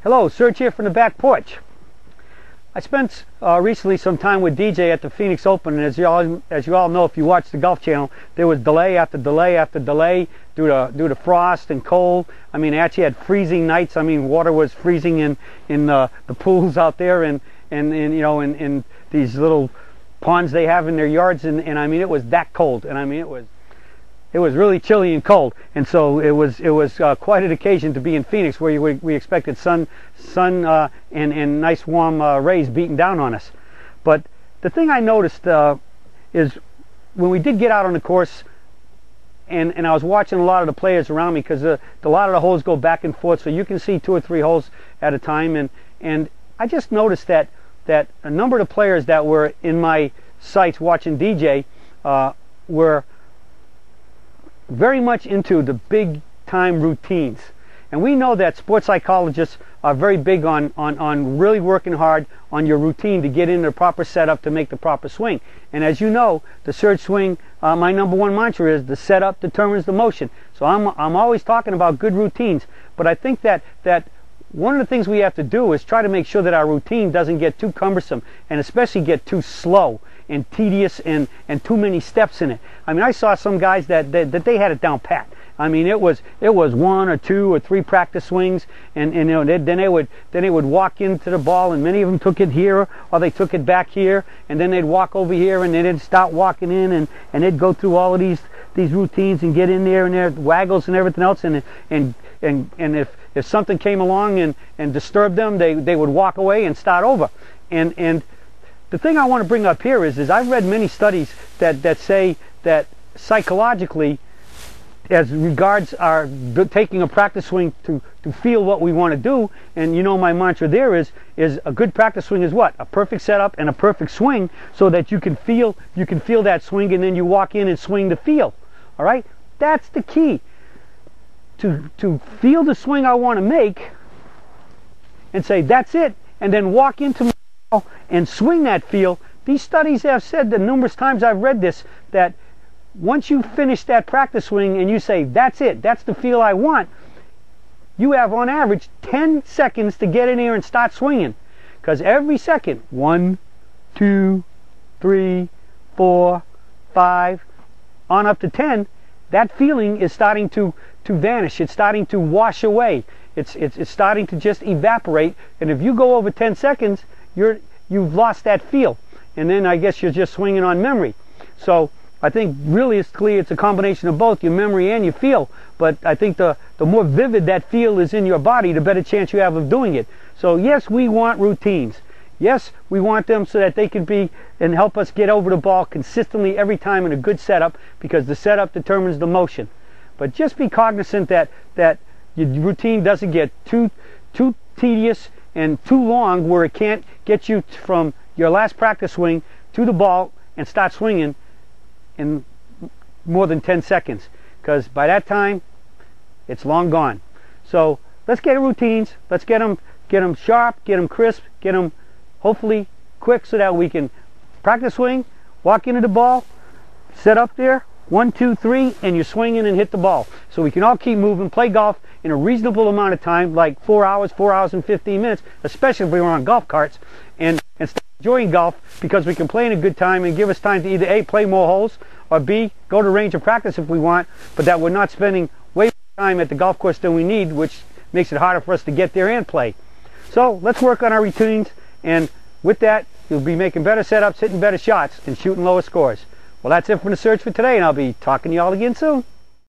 Hello, Serge here from the back porch. I spent recently some time with DJ at the Phoenix Open, and as you all know, if you watch the Golf Channel, there was delay after delay after delay due to frost and cold. I mean, I actually had freezing nights. I mean, water was freezing in the pools out there, and you know, in these little ponds they have in their yards, and I mean, it was that cold, and I mean, it was really chilly and cold, and so it was quite an occasion to be in Phoenix, where we expected sun and nice warm rays beating down on us. But the thing I noticed is when we did get out on the course, and I was watching a lot of the players around me, because a lot of the holes go back and forth, so you can see 2 or 3 holes at a time, and I just noticed that a number of the players that were in my sights watching DJ were very much into the big time routines. And we know that sports psychologists are very big on really working hard on your routine to get in the proper setup to make the proper swing. And as you know, the Serge swing, my #1 mantra is the setup determines the motion. So I'm always talking about good routines, but I think that one of the things we have to do is try to make sure that our routine doesn't get too cumbersome, and especially get too slow and tedious and too many steps in it. I mean, I saw some guys that they had it down pat. I mean, it was 1 or 2 or 3 practice swings, and you know, then they would walk into the ball, and many of them took it here or they took it back here, and then they'd walk over here, and then they'd start walking in, and they'd go through all of these routines and get in there and their waggles and everything else, and if something came along and disturbed them, they would walk away and start over. And the thing I want to bring up here is I've read many studies that say that psychologically, as regards our taking a practice swing to feel what we want to do, and you know my mantra there is a good practice swing is what? A perfect setup and a perfect swing, so that you can feel that swing, and then you walk in and swing to feel. All right? That's the key. To feel the swing I want to make and say that's it, and then walk into my ball and swing that feel. These studies have said that numerous times I've read this, that once you finish that practice swing and you say that's it, that's the feel I want, you have on average 10 seconds to get in here and start swinging, because every second, 1, 2, 3, 4, 5 on up to 10, that feeling is starting to vanish. It's starting to wash away. It's starting to just evaporate. And if you go over 10 seconds, you've lost that feel. And then I guess you're just swinging on memory. So I think really it's clear it's a combination of both, your memory and your feel. But I think the more vivid that feel is in your body, the better chance you have of doing it. So yes, we want routines. Yes, we want them so that they can be and help us get over the ball consistently every time in a good setup, because the setup determines the motion. But just be cognizant that your routine doesn't get too tedious and too long, where it can't get you from your last practice swing to the ball and start swinging in more than 10 seconds, because by that time it's long gone. So let's get routines. Let's get them sharp, get them crisp, get them hopefully quick, so that we can practice swing, walk into the ball, set up there, 1, 2, 3, and you're swinging and hit the ball. So we can all keep moving, play golf in a reasonable amount of time, like 4 hours and 15 minutes, especially if we were on golf carts, and start enjoying golf, because we can play in a good time and give us time to either A, play more holes, or B, go to range of practice if we want, but that we're not spending way more time at the golf course than we need, which makes it harder for us to get there and play. So let's work on our routines, and with that, you'll be making better setups, hitting better shots, and shooting lower scores. Well, that's it from the Serge for today, and I'll be talking to you all again soon.